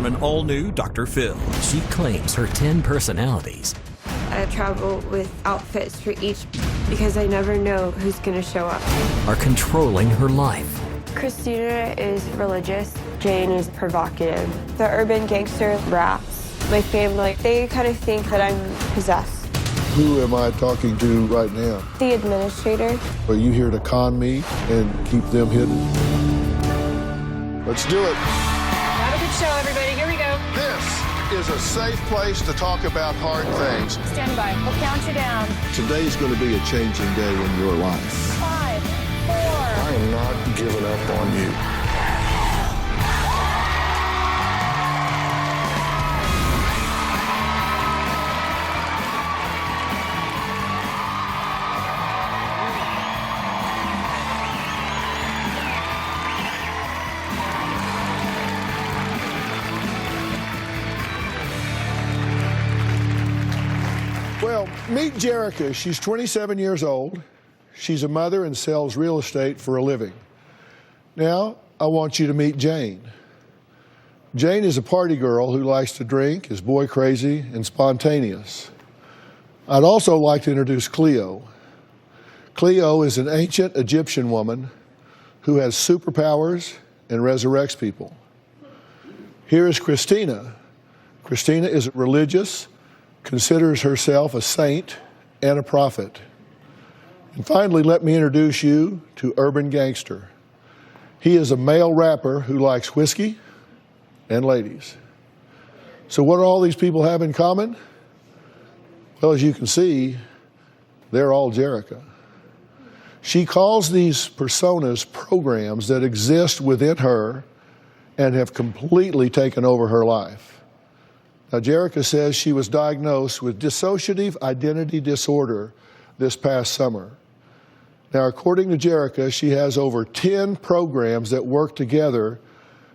on an all-new Dr. Phil. She claims her 10 personalities I travel with outfits for each because I never know who's going to show up. are controlling her life. Christina is religious. Jane is provocative. The urban gangster raps. My family, they kind of think that I'm possessed. Who am I talking to right now? The administrator. Are you here to con me and keep them hidden? Let's do it. Have a good show, everybody. Here we go. This is a safe place to talk about hard things. Stand by. We'll count you down. Today's going to be a changing day in your life. 5, 4. I am not giving up on you. Well, meet Jerica. She's 27 years old. She's a mother and sells real estate for a living. Now, I want you to meet Jane. Jane is a party girl who likes to drink, is boy crazy, and spontaneous. I'd also like to introduce Cleo. Cleo is an ancient Egyptian woman who has superpowers and resurrects people. Here is Christina. Christina is religious, considers herself a saint and a prophet. And finally, let me introduce you to Urban Gangster. He is a male rapper who likes whiskey and ladies. So what do all these people have in common? Well, as you can see, they're all Jerica. She calls these personas programs that exist within her and have completely taken over her life. Now, Jerica says she was diagnosed with dissociative identity disorder this past summer. Now, according to Jerica, she has over 10 programs that work together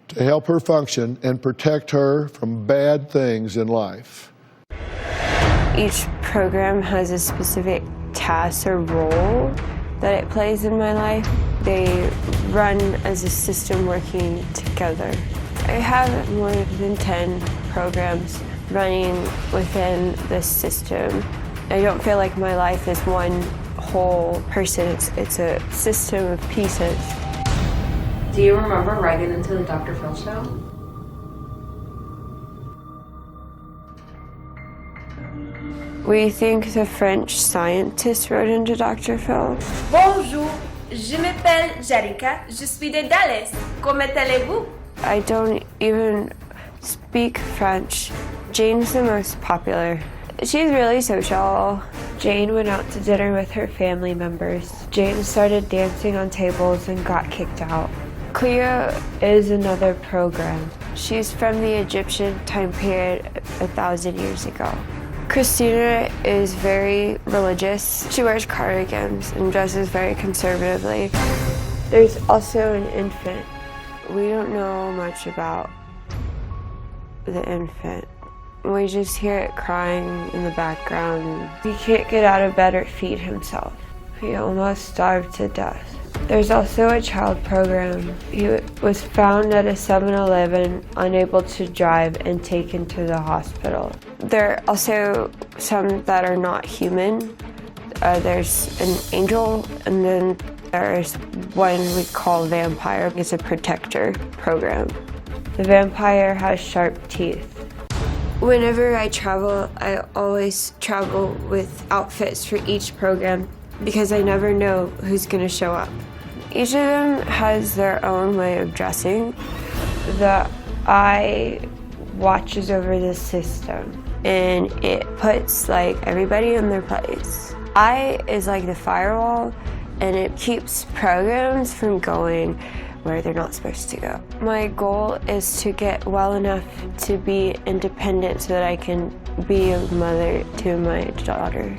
to help her function and protect her from bad things in life. Each program has a specific task or role that it plays in my life. They run as a system working together. I have more than 10 programs running within this system. I don't feel like my life is one whole person. It's a system of pieces. Do you remember writing into the Dr. Phil show? We think the French scientist wrote into Dr. Phil. Bonjour, je m'appelle Jerica, je suis de Dallas. Comment allez-vous? I don't even speak French. Jane's the most popular. She's really social. Jane went out to dinner with her family members. Jane started dancing on tables and got kicked out. Cleo is another program. She's from the Egyptian time period 1,000 years ago. Christina is very religious. She wears cardigans and dresses very conservatively. There's also an infant. We don't know much about the infant. We just hear it crying in the background. He can't get out of bed or feed himself. He almost starved to death. There's also a child program. He was found at a 7-Eleven, unable to drive, and taken to the hospital. There are also some that are not human. There's an angel, and then there's one we call vampire. It's a protector program. The vampire has sharp teeth. Whenever I travel, I always travel with outfits for each program because I never know who's going to show up. Each of them has their own way of dressing. The eye watches over the system and it puts like everybody in their place. I is like the firewall and it keeps programs from going where they're not supposed to go. My goal is to get well enough to be independent so that I can be a mother to my daughter.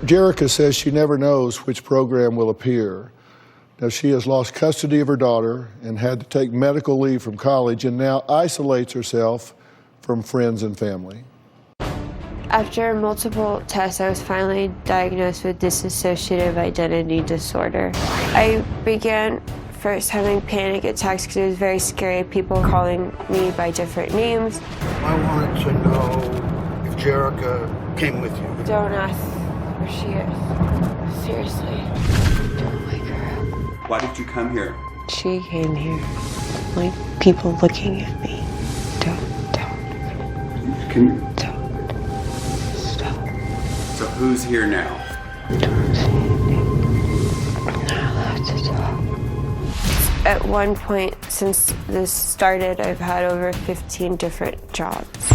Jerica says she never knows which program will appear. Now, she has lost custody of her daughter and had to take medical leave from college and now isolates herself from friends and family. After multiple tests, I was finally diagnosed with dissociative identity disorder. I began first having panic attacks because it was very scary. People calling me by different names. I wanted to know if Jerica came with you. Don't ask where she is. Seriously. Don't wake her up. Why did you come here? She came here. Like people looking at me. Don't. Can you? Don't. Stop. So who's here now? Don't say anything. I'm not allowed to talk. At one point since this started, I've had over 15 different jobs.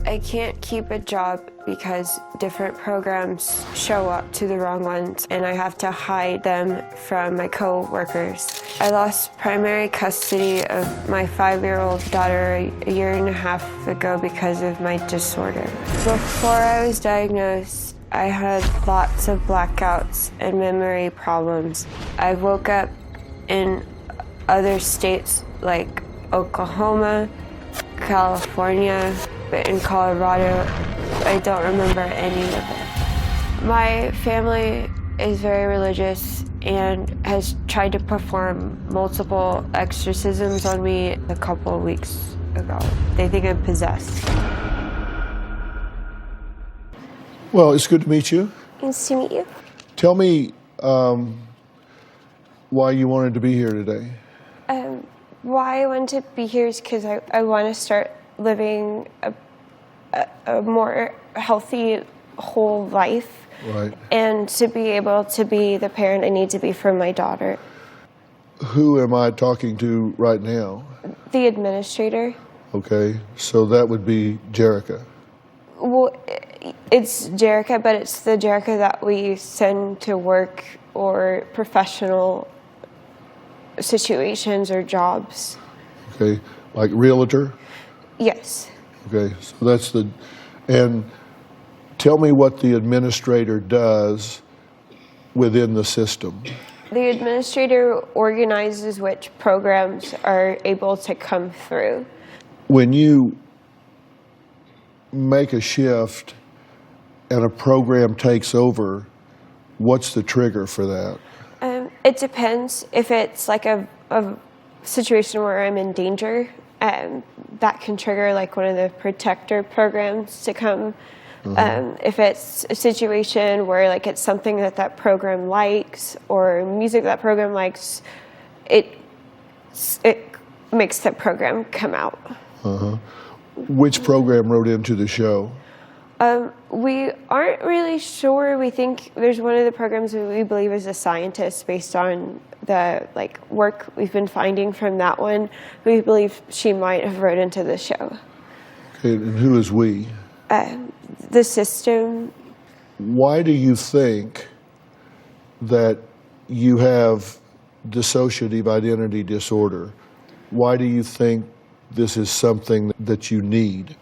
I can't keep a job because different programs show up to the wrong ones and I have to hide them from my co-workers. I lost primary custody of my 5-year-old daughter a year and a half ago because of my disorder. Before I was diagnosed, I had lots of blackouts and memory problems. I woke up in other states like Oklahoma, California, but in Colorado, I don't remember any of it. My family is very religious and has tried to perform multiple exorcisms on me a couple of weeks ago. They think I'm possessed. Well, it's good to meet you. Nice to meet you. Tell me why you wanted to be here today. Why I wanted to be here is because I want to start living a more healthy, whole life. Right. And to be able to be the parent I need to be for my daughter. Who am I talking to right now? The administrator. Okay, so that would be Jerica. Well, it's Jerica, but it's the Jerica that we send to work or professional situations or jobs. Okay, like realtor? Yes. Okay, so that's the, and tell me what the administrator does within the system. The administrator organizes which programs are able to come through. When you make a shift and a program takes over, what's the trigger for that? It depends. If it's like a situation where I'm in danger, that can trigger like one of the protector programs to come. If it's a situation where like it's something that program likes or music that program likes, it makes the program come out. Which program wrote into the show? We aren't really sure. We think there's one of the programs that we believe is a scientist based on the work we've been finding from that one. We believe she might have wrote into the show. Okay, and who is we? The system. Why do you think that you have dissociative identity disorder? Why do you think this is something that you need?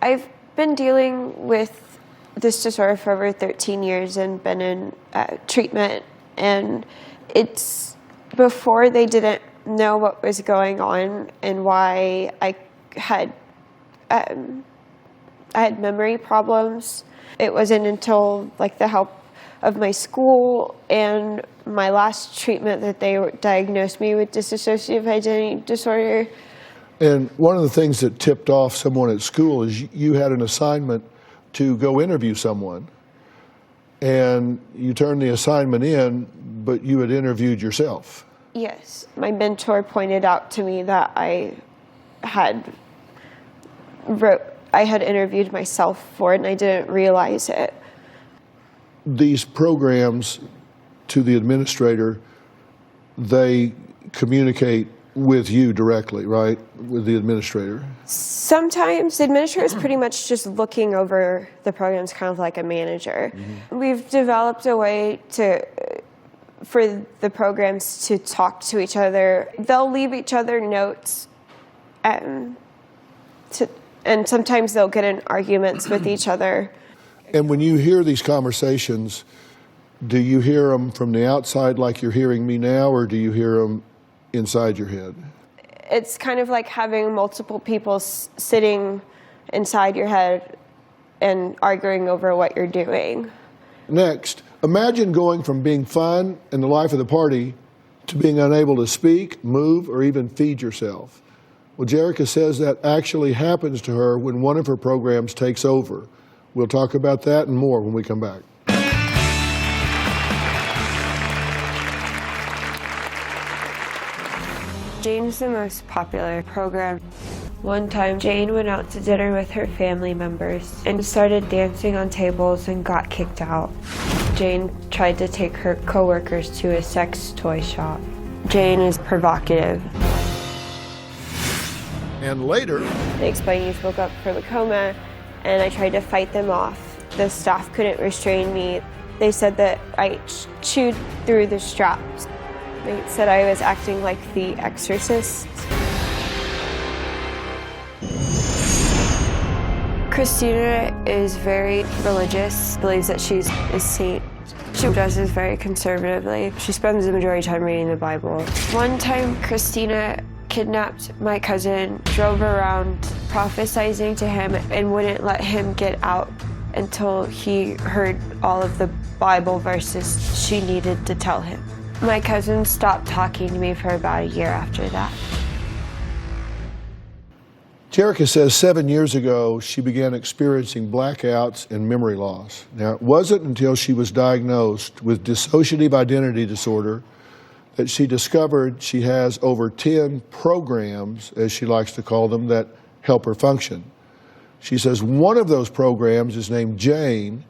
I've been dealing with this disorder for over 13 years and been in treatment, and it's before they didn't know what was going on and why I had memory problems. It wasn't until the help of my school and my last treatment that they diagnosed me with dissociative identity disorder. And one of the things that tipped off someone at school is you had an assignment to go interview someone. And you turned the assignment in, but you had interviewed yourself. Yes. My mentor pointed out to me that I had interviewed myself for it and I didn't realize it. These programs to the administrator, they communicate with you directly, right? With the administrator? Sometimes the administrator is pretty much just looking over the programs, kind of like a manager. We've developed a way for the programs to talk to each other. They'll leave each other notes, and sometimes they'll get in arguments with each other. And when you hear these conversations, do you hear them from the outside like you're hearing me now, or do you hear them inside your head? It's kind of like having multiple people sitting inside your head and arguing over what you're doing. Next, imagine going from being fun and the life of the party to being unable to speak, move, or even feed yourself. Well, Jerica says that actually happens to her when one of her programs takes over. We'll talk about that and more when we come back. Jane's the most popular program. One time, Jane went out to dinner with her family members and started dancing on tables and got kicked out. Jane tried to take her coworkers to a sex toy shop. Jane is provocative. And later, They explained he woke up from a coma, and I tried to fight them off. The staff couldn't restrain me. They said that I chewed through the straps. They said I was acting like the exorcist. Christina is very religious, believes that she's a saint. She dresses very conservatively. She spends the majority of time reading the Bible. One time, Christina kidnapped my cousin, drove around prophesizing to him, and wouldn't let him get out until he heard all of the Bible verses she needed to tell him. My cousin stopped talking to me for about a year after that. Jerica says 7 years ago she began experiencing blackouts and memory loss. Now, it wasn't until she was diagnosed with dissociative identity disorder that she discovered she has over 10 programs, as she likes to call them, that help her function. She says one of those programs is named Jane,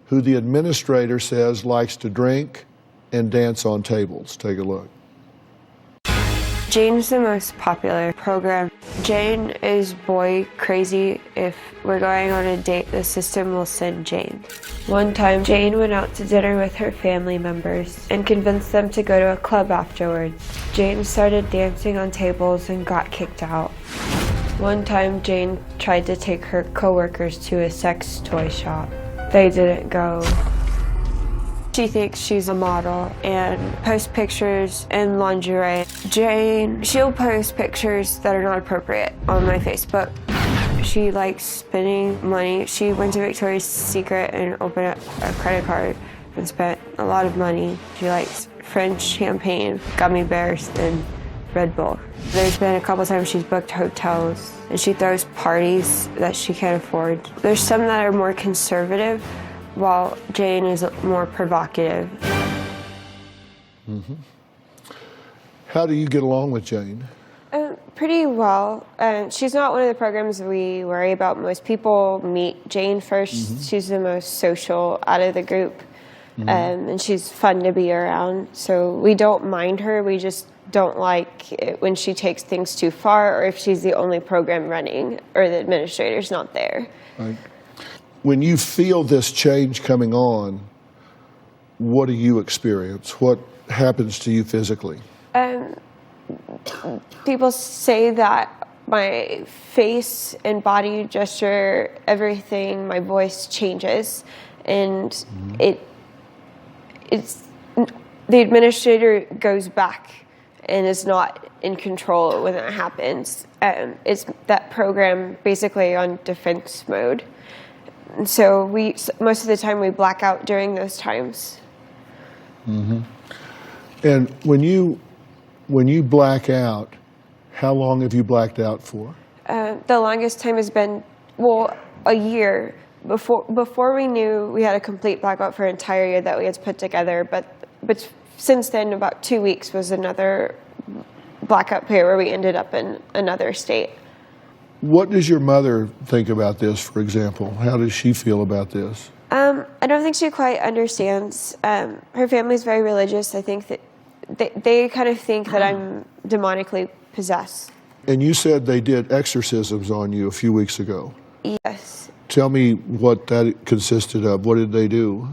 who the administrator says likes to drink and dance on tables. Take a look. Jane's the most popular program. Jane is boy crazy. If we're going on a date, the system will send Jane. One time, Jane went out to dinner with her family members and convinced them to go to a club afterwards. Jane started dancing on tables and got kicked out. One time, Jane tried to take her coworkers to a sex toy shop. They didn't go. She thinks she's a model and posts pictures in lingerie. Jane, she'll post pictures that are not appropriate on my Facebook. She likes spending money. She went to Victoria's Secret and opened up a credit card and spent a lot of money. She likes French champagne, gummy bears, and Red Bull. There's been a couple times she's booked hotels and she throws parties that she can't afford. There's some that are more conservative, while Jane is more provocative. Mm-hmm. How do you get along with Jane? Pretty well. She's not one of the programs we worry about. Most people meet Jane first. Mm-hmm. She's the most social out of the group, mm-hmm. And she's fun to be around. So we don't mind her. We just don't like it when she takes things too far, or if she's the only program running, or the administrator's not there. Right. When you feel this change coming on, what do you experience? What happens to you physically? People say that my face and body gesture, everything, my voice changes, and mm-hmm. it's the administrator goes back and is not in control when that happens. It's that program basically on defense mode. So most of the time we black out during those times. Mm-hmm. And when you black out, how long have you blacked out for? The longest time has been, a year. Before we knew we had a complete blackout for an entire year that we had put together, but since then about 2 weeks was another blackout period where we ended up in another state. What does your mother think about this, for example? How does she feel about this? I don't think she quite understands. Her family's very religious. I think that they kind of think that I'm demonically possessed. And you said they did exorcisms on you a few weeks ago. Yes. Tell me what that consisted of. What did they do?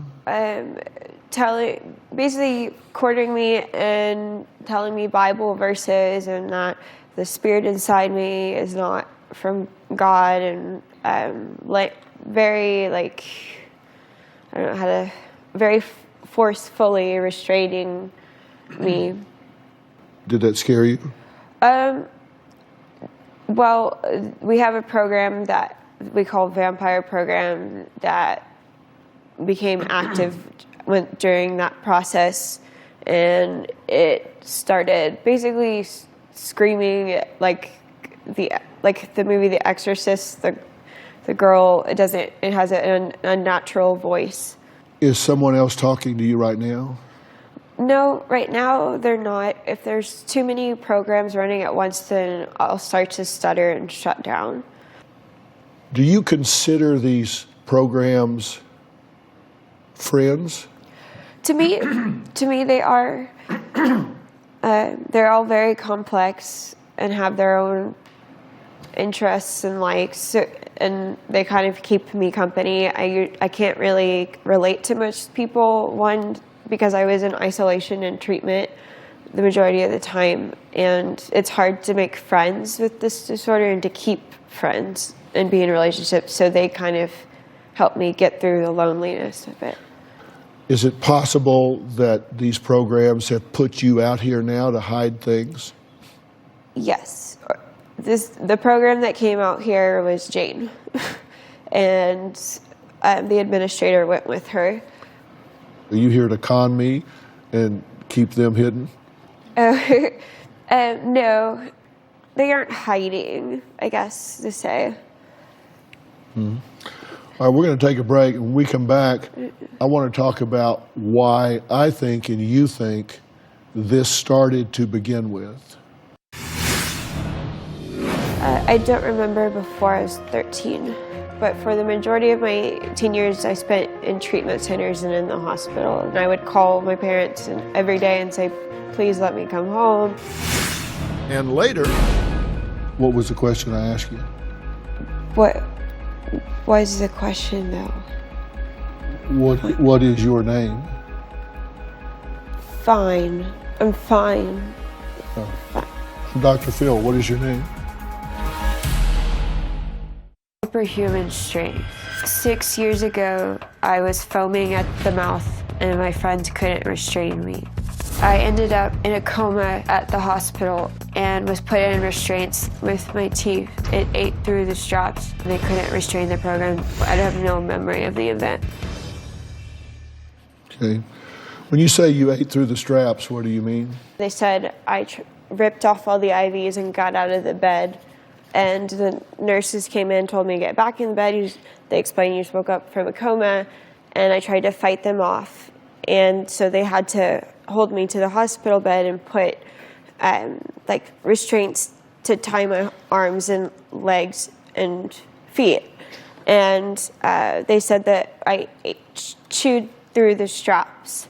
Basically courting me and telling me Bible verses and that the spirit inside me is not from God, and very forcefully restraining me. Did that scare you? Well, we have a program that we call Vampire Program that became active during that process, and it started basically screaming like the movie The Exorcist. The girl, it has an unnatural voice. Is someone else talking to you right now? No, right now they're not. If there's too many programs running at once, then I'll start to stutter and shut down. Do you consider these programs friends? To me, they are. They're all very complex and have their own interests and likes, and they kind of keep me company. I can't really relate to most people. One, because I was in isolation and treatment the majority of the time, and it's hard to make friends with this disorder and to keep friends and be in relationships, so they kind of help me get through the loneliness of it. Is it possible that these programs have put you out here now to hide things? Yes. The program that came out here was Jane, and the administrator went with her. Are you here to con me and keep them hidden? No, they aren't hiding, I guess to say. Mm-hmm. All right, we're going to take a break. When we come back, I want to talk about why I think and you think this started to begin with. I don't remember before I was 13, but for the majority of my teen years, I spent in treatment centers and in the hospital. And I would call my parents every day and say, please let me come home. And later, what was the question I asked you? What was the question, though? What is your name? Fine. I'm fine. Fine. Dr. Phil, what is your name? Superhuman strength. 6 years ago, I was foaming at the mouth and my friends couldn't restrain me. I ended up in a coma at the hospital and was put in restraints with my teeth. It ate through the straps. They couldn't restrain the program. I have no memory of the event. Okay. When you say you ate through the straps, what do you mean? They said I ripped off all the IVs and got out of the bed. And the nurses came in and told me to get back in the bed. They explained you just woke up from a coma. And I tried to fight them off. And so they had to hold me to the hospital bed and put like restraints to tie my arms and legs and feet. And they said that I chewed through the straps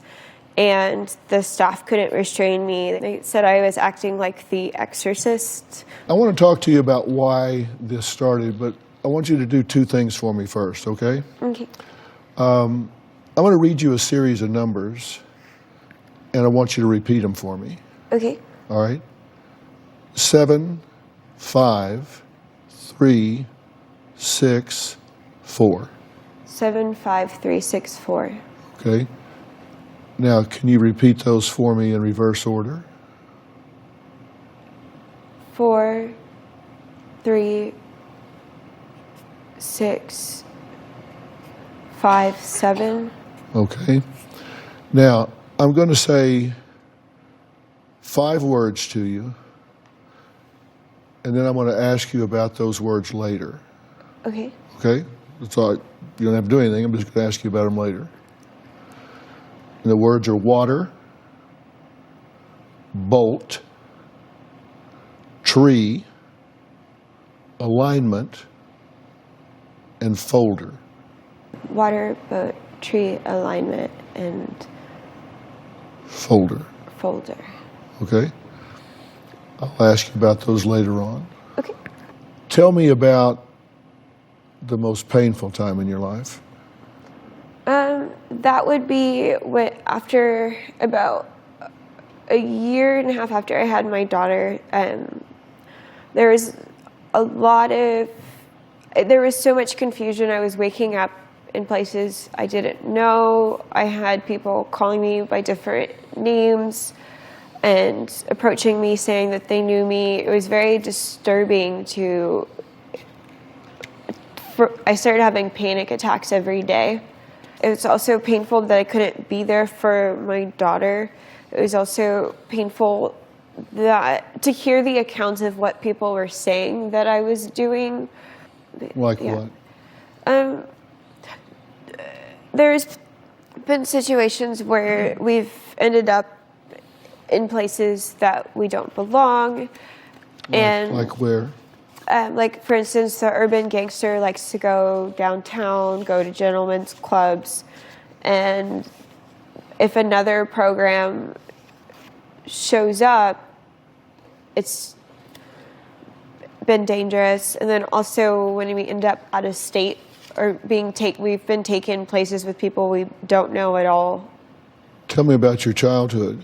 and the staff couldn't restrain me. They said I was acting like the Exorcist. I want to talk to you about why this started, but I want you to do two things for me first, okay? Okay. I'm going to read you a series of numbers, and I want you to repeat them for me. Okay. All right? 7, 5, 3, 6, 4. 7, 5, 3, 6, 4. Okay. Now, can you repeat those for me in reverse order? 4, 3, 6, 5, 7. Okay. Now, I'm going to say 5 words to you, and then I'm going to ask you about those words later. Okay. Okay? That's all. You don't have to do anything. I'm just going to ask you about them later. And the words are water, bolt, tree, alignment, and folder. Water, boat, tree, alignment, and Folder. folder. Okay? I'll ask you about those later on. Okay. Tell me about the most painful time in your life. That would be after about a year and a half after I had my daughter. There was so much confusion. I was waking up in places I didn't know. I had people calling me by different names and approaching me saying that they knew me. It was very disturbing I started having panic attacks every day. It was also painful that I couldn't be there for my daughter It was also painful that to hear the accounts of what people were saying that I was doing. Like Yeah. what? There's been situations where we've ended up in places that we don't belong, and Like where? like for instance, the urban gangster likes to go downtown, go to gentlemen's clubs, and if another program shows up, it's been dangerous. And then also when we end up out of state or we've been taken places with people we don't know at all. Tell me about your childhood.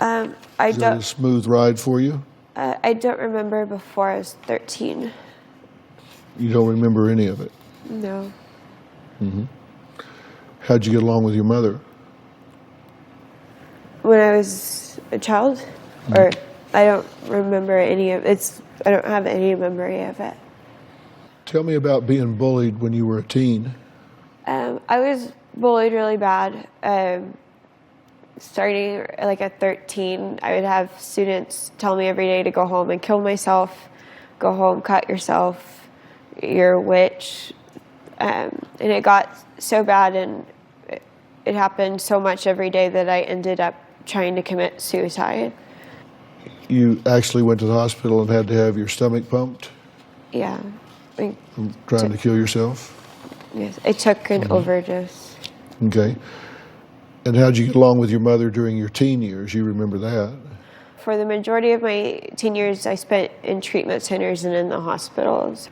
I Is that a smooth ride for you? don't remember before I was 13. You don't remember any of it? No. How'd you get along with your mother? When I was a child, or I don't remember any of it's. I don't have any memory of it. Tell me about being bullied when you were a teen. I was bullied really bad. Starting like at 13, I would have students tell me every day to go home and kill myself, go home, cut yourself, you're a witch. And it got so bad and it happened so much every day that I ended up trying to commit suicide. You actually went to the hospital and had to have your stomach pumped? Yeah. From trying to kill yourself? Yes, I took an overdose. Okay. And how'd you get along with your mother during your teen years? You remember that? For the majority of my teen years, I spent in treatment centers and in the hospitals.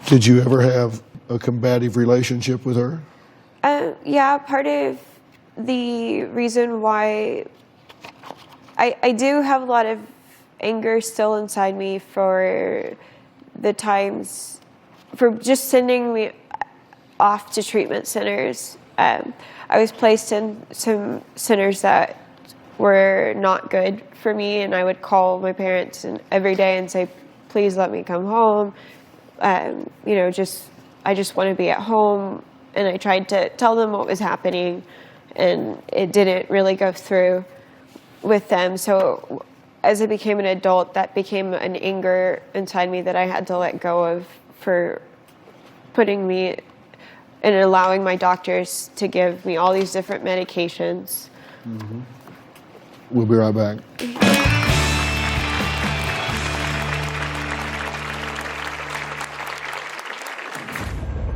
Did you ever have a combative relationship with her? Yeah, part of the reason why I do have a lot of anger still inside me for the times, for just sending me off to treatment centers. I was placed in some centers that were not good for me, and I would call my parents every day and say, please let me come home. You know, I just want to be at home. And I tried to tell them what was happening, and it didn't really go through with them. So as I became an adult, that became an anger inside me that I had to let go of for putting me and allowing my doctors to give me all these different medications. We'll be right back.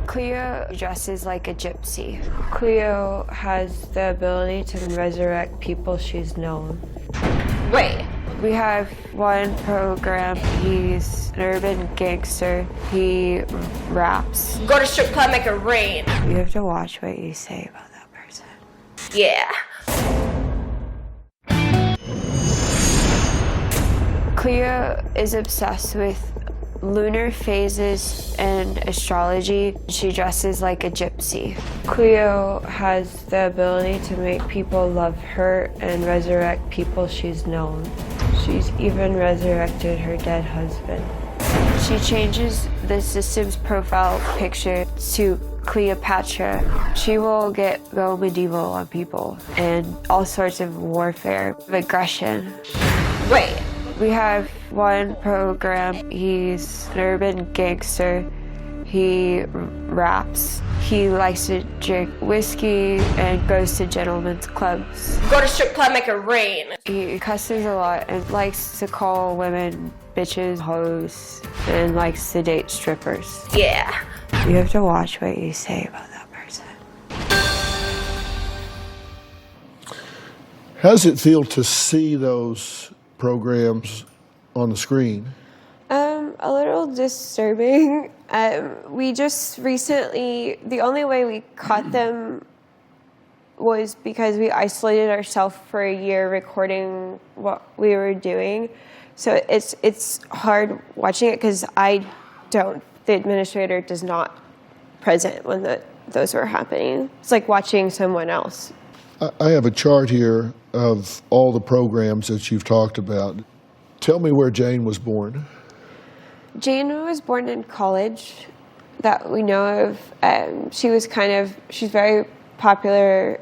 Cleo dresses like a gypsy. Cleo has the ability to resurrect people she's known. Wait. We have one program, he's an urban gangster. He raps. Go to strip club, make it rain. You have to watch what you say about that person. Yeah. Cleo is obsessed with lunar phases and astrology. She dresses like a gypsy. Cleo has the ability to make people love her and resurrect people she's known. She's even resurrected her dead husband. She changes the system's profile picture to Cleopatra. She will go medieval on people and all sorts of warfare, of aggression. Wait. We have one program, he's an urban gangster. He raps. He likes to drink whiskey and goes to gentlemen's clubs. Go to strip club, make it rain. He cusses a lot and likes to call women bitches, hoes, and likes to date strippers. Yeah. You have to watch what you say about that person. How does it feel to see those programs on the screen? A little disturbing. We just recently, the only way we caught them was because we isolated ourselves for a year recording what we were doing. So it's hard watching it because the administrator does not present when those were happening. It's like watching someone else. I have a chart here of all the programs that you've talked about. Tell me where Jane was born. Jane was born in college that we know of. She's very popular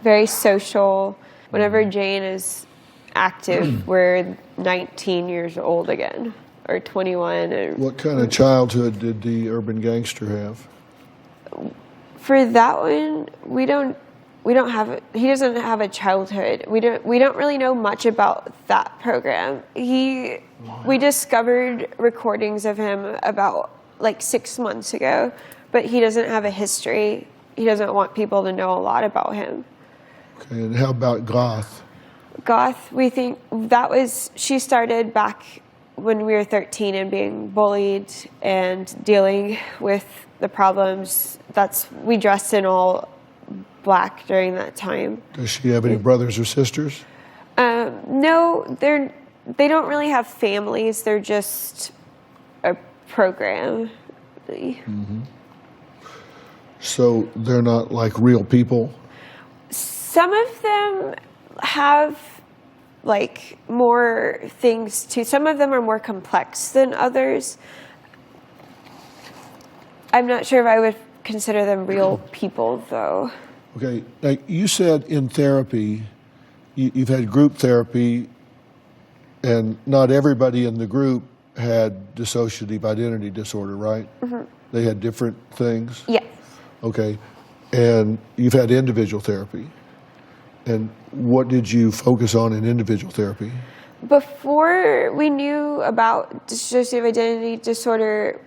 very social. Whenever Jane is active, we're 19 years old again, or 21. Or, What kind of childhood did the urban gangster have? for that one, we don't have. He doesn't have a childhood. We don't really know much about that program. We discovered recordings of him about like 6 months ago, but he doesn't have a history. He doesn't want people to know a lot about him. Okay, and how about goth? Goth, we think she started back when we were 13 and being bullied and dealing with the problems. We dressed in all black during that time. Does she have any brothers or sisters? No, they don't really have families. They're just a program. So they're not like real people? Some of them have like more things too. Some of them are more complex than others. I'm not sure if I would consider them real people though. Okay, now you said in therapy, you've had group therapy, and not everybody in the group had dissociative identity disorder, right? Mm-hmm. They had different things? Yes. Okay, and you've had individual therapy. And what did you focus on in individual therapy? Before we knew about dissociative identity disorder,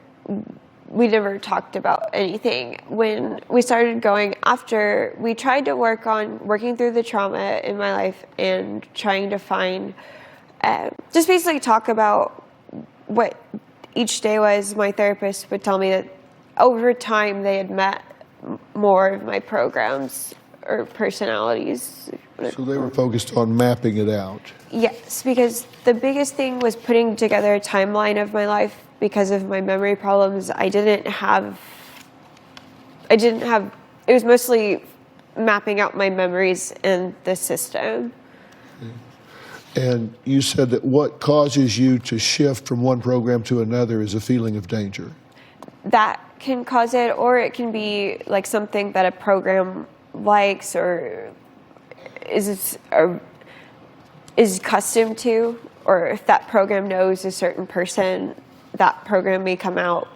we never talked about anything. When we started going after, we tried to work on working through the trauma in my life and trying to find, just basically talk about what each day was. My therapist would tell me that over time they had met more of my programs or personalities. So they were focused on mapping it out. Yes, because the biggest thing was putting together a timeline of my life. Because of my memory problems, it was mostly mapping out my memories in the system. And you said that what causes you to shift from one program to another is a feeling of danger. That can cause it, or it can be like something that a program likes or is accustomed to, or if that program knows a certain person, that program may come out.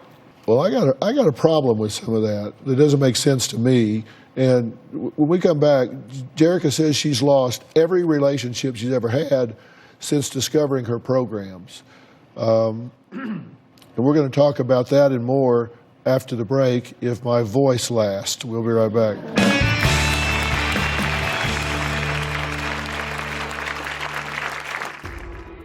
Well, I got a problem with some of that. That doesn't make sense to me. And when we come back, Jerica says she's lost every relationship she's ever had since discovering her programs. And we're going to talk about that and more after the break, if my voice lasts. We'll be right back.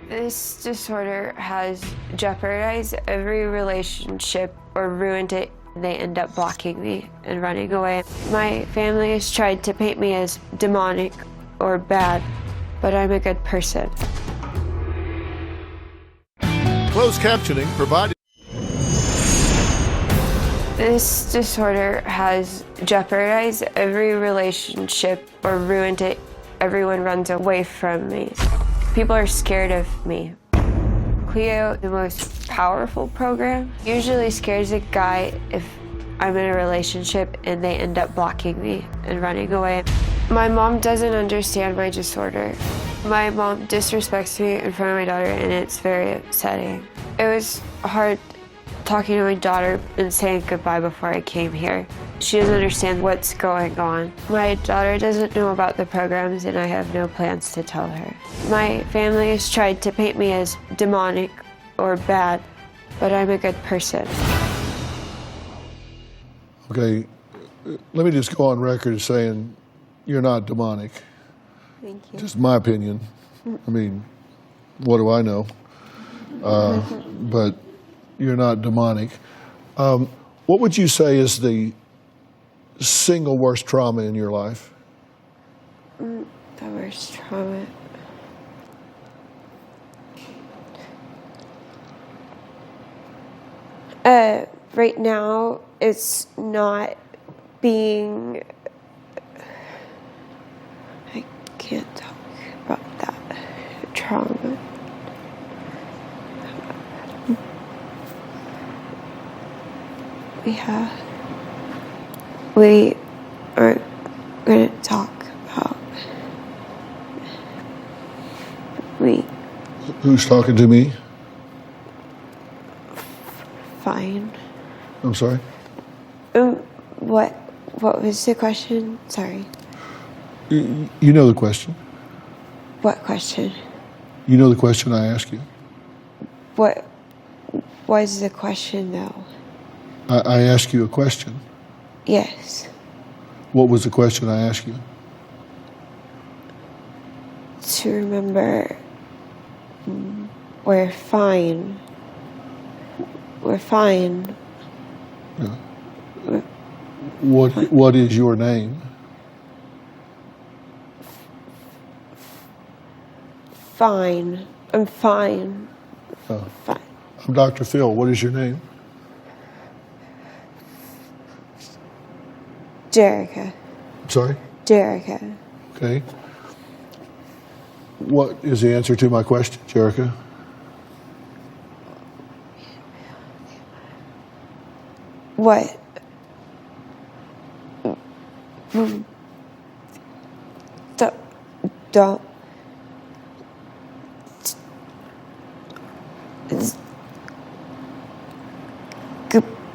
This disorder has jeopardized every relationship or ruined it. They end up blocking me and running away. My family has tried to paint me as demonic or bad, but I'm a good person. Closed captioning provided. This disorder has jeopardized every relationship or ruined it. Everyone runs away from me. People are scared of me. Cleo, the most powerful program, usually scares a guy if I'm in a relationship and they end up blocking me and running away. My mom doesn't understand my disorder. My mom disrespects me in front of my daughter, and it's very upsetting. It was hard talking to my daughter and saying goodbye before I came here. She doesn't understand what's going on. My daughter doesn't know about the programs, and I have no plans to tell her. My family has tried to paint me as demonic or bad, but I'm a good person. Okay, let me just go on record as saying you're not demonic. Thank you. Just my opinion. I mean, what do I know? But you're not demonic. What would you say is the single worst trauma in your life? The worst trauma. Right now, it's not being. I can't talk about that trauma. We aren't going to talk about Who's talking to me? Fine. I'm sorry? What was the question? Sorry. You know the question. What question? You know the question I asked you. What was the question, though? I asked you a question. Yes. What was the question I asked you? To remember, we're fine. We're fine. Yeah. What is your name? Fine. I'm fine. Oh. Fine. I'm Dr. Phil. What is your name? Jerica. Sorry? Jerica. Okay. What is the answer to my question, Jerica? What? Don't.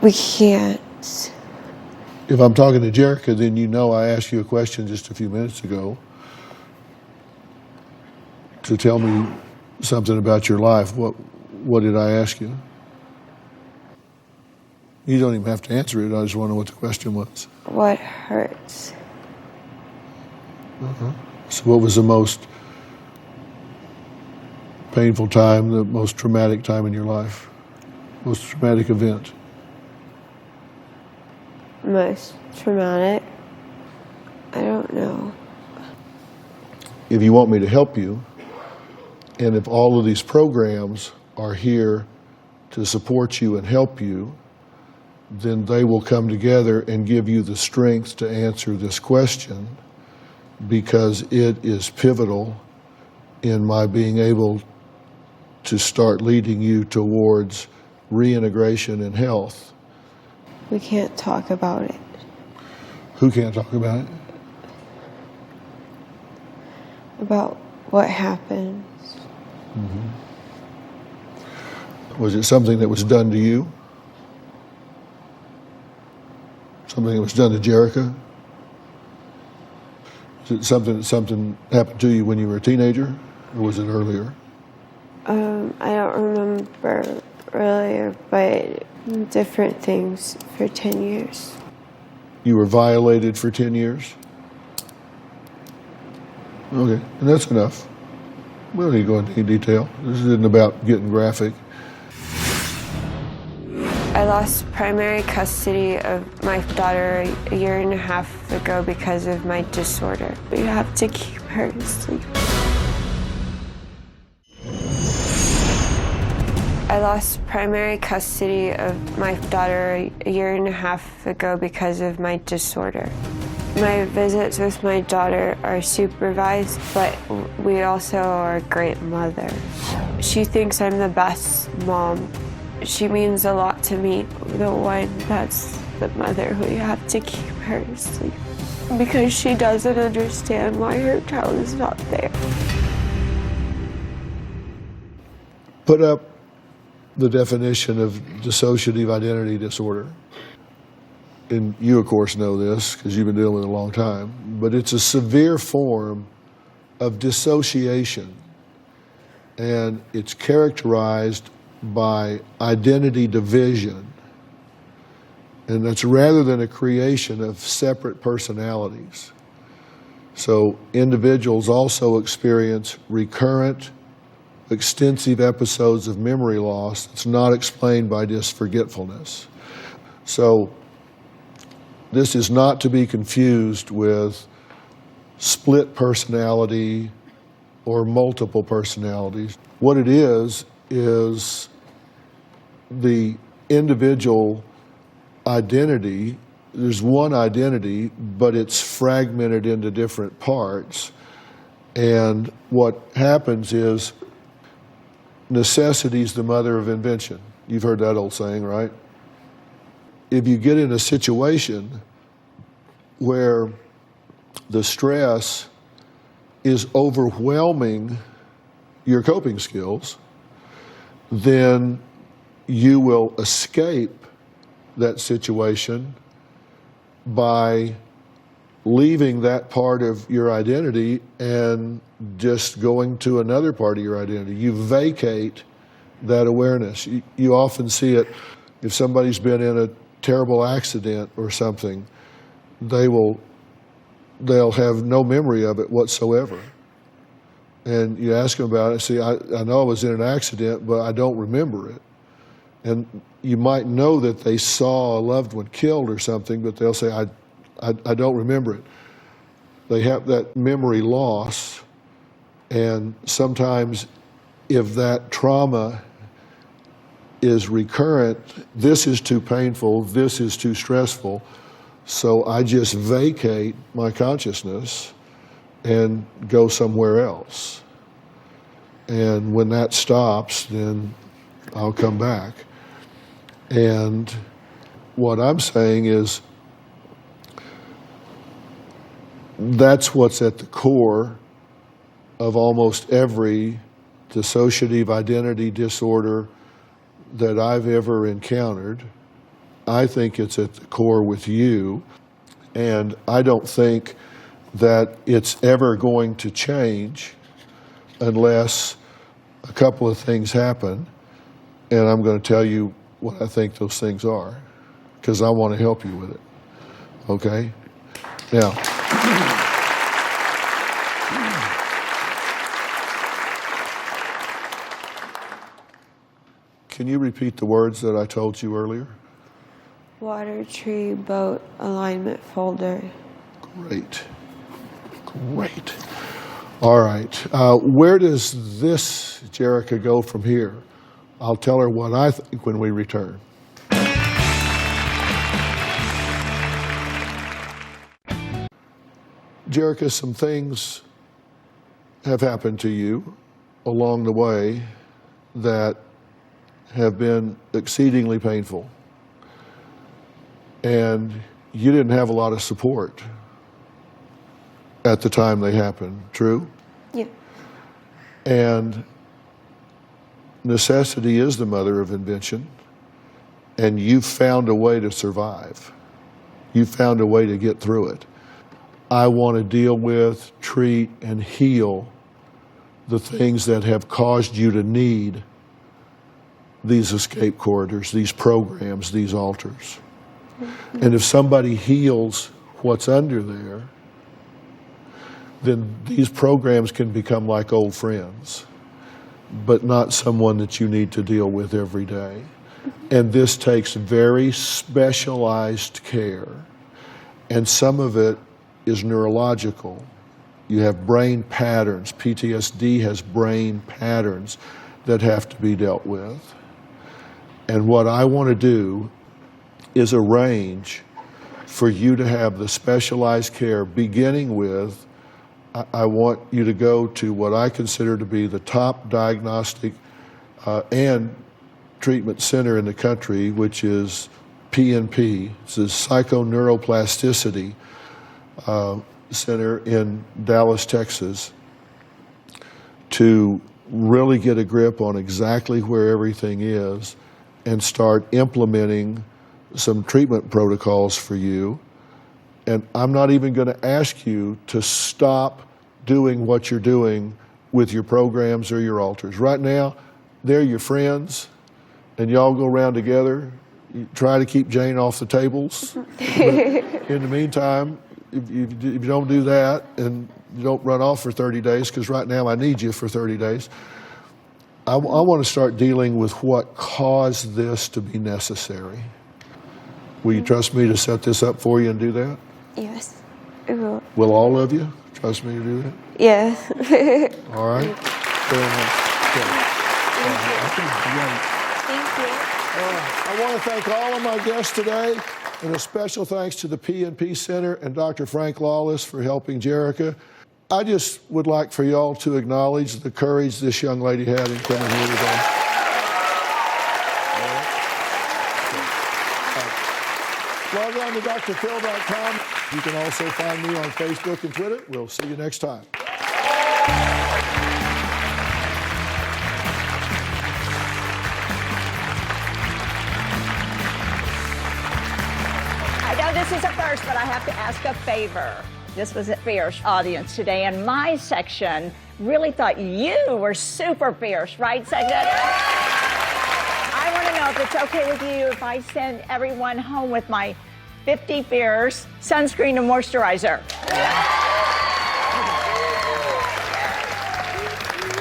We can't. If I'm talking to Jerica, then you know I asked you a question just a few minutes ago to tell me something about your life. What did I ask you? You don't even have to answer it. I just want to know what the question was. What hurts? So what was the most painful time, the most traumatic time in your life? Most traumatic event? Most traumatic? I don't know. If you want me to help you, and if all of these programs are here to support you and help you, then they will come together and give you the strength to answer this question, because it is pivotal in my being able to start leading you towards reintegration and health. We can't talk about it. Who can't talk about it? About what happened. Was it something that was done to you? Something that was done to Jerica? Was it something happened to you when you were a teenager, or was it earlier? I don't remember earlier, but different things for 10 years. You were violated for 10 years? Okay, and that's enough. We don't need to go into any detail. This isn't about getting graphic. I lost primary custody of my daughter a year and a half ago because of my disorder. We have to keep her asleep. I lost primary custody of my daughter a year and a half ago because of my disorder. My visits with my daughter are supervised, but we also are a great mother. She thinks I'm the best mom. She means a lot to me, the one that's the mother who you have to keep her asleep. Because she doesn't understand why her child is not there. Put up the definition of dissociative identity disorder. And you, of course, know this because you've been dealing with it a long time, but it's a severe form of dissociation, and it's characterized by identity division. And that's rather than a creation of separate personalities. So individuals also experience recurrent, extensive episodes of memory loss that's not explained by just forgetfulness. So this is not to be confused with split personality or multiple personalities. What it is the individual identity. There's one identity, but it's fragmented into different parts. And what happens is necessity is the mother of invention. You've heard that old saying, right? If you get in a situation where the stress is overwhelming your coping skills, then you will escape that situation by leaving that part of your identity and just going to another part of your identity. You vacate that awareness. You often see it if somebody's been in a terrible accident or something, they'll have no memory of it whatsoever. And you ask them about it, see, I know I was in an accident, but I don't remember it. And you might know that they saw a loved one killed or something, but they'll say, I don't remember it. They have that memory loss, and sometimes if that trauma is recurrent, this is too painful, this is too stressful, so I just vacate my consciousness and go somewhere else. And when that stops, then I'll come back. And what I'm saying is that's what's at the core of almost every dissociative identity disorder that I've ever encountered. I think it's at the core with you, and I don't think that it's ever going to change unless a couple of things happen, and I'm going to tell you what I think those things are, because I want to help you with it, okay? Now, can you repeat the words that I told you earlier? Water, tree, boat, alignment folder. Great. Great. All right. Where does this Jerica go from here? I'll tell her what I think when we return. Jerica, some things have happened to you along the way that have been exceedingly painful. And you didn't have a lot of support at the time they happened, true? Yeah. And necessity is the mother of invention, and you found a way to survive. You found a way to get through it. I want to deal with, treat, and heal the things that have caused you to need these escape corridors, these programs, these altars. And if somebody heals what's under there, then these programs can become like old friends, but not someone that you need to deal with every day. And this takes very specialized care, and some of it is neurological. You have brain patterns. PTSD has brain patterns that have to be dealt with. And what I want to do is arrange for you to have the specialized care, beginning with, I want you to go to what I consider to be the top diagnostic and treatment center in the country, which is PNP. It's the Psychoneuroplasticity Center in Dallas, Texas, to really get a grip on exactly where everything is and start implementing some treatment protocols for you. And I'm not even going to ask you to stop doing what you're doing with your programs or your altars. Right now, they're your friends, and y'all go around together. You try to keep Jane off the tables. But in the meantime, if you don't do that and you don't run off for 30 days, because right now I need you for 30 days, I want to start dealing with what caused this to be necessary. Will you trust me to set this up for you and do that? Yes, I will. Will all of you trust me to do that? Yes. All right? Very much. Thank you. I want to thank all of my guests today, and a special thanks to the PNP Center and Dr. Frank Lawless for helping Jerica. I just would like for y'all to acknowledge the courage this young lady had in coming here today. Log on to drphil.com. You can also find me on Facebook and Twitter. We'll see you next time. This is a first, but I have to ask a favor. This was a fierce audience today, and my section really thought you were super fierce, right, section? I want to know if it's okay with you if I send everyone home with my 50 Fierce sunscreen and moisturizer.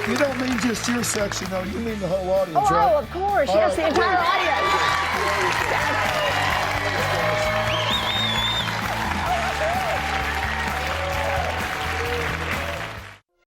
You don't mean just your section, though. You mean the whole audience, Oh, right? of course. Yes, the entire audience.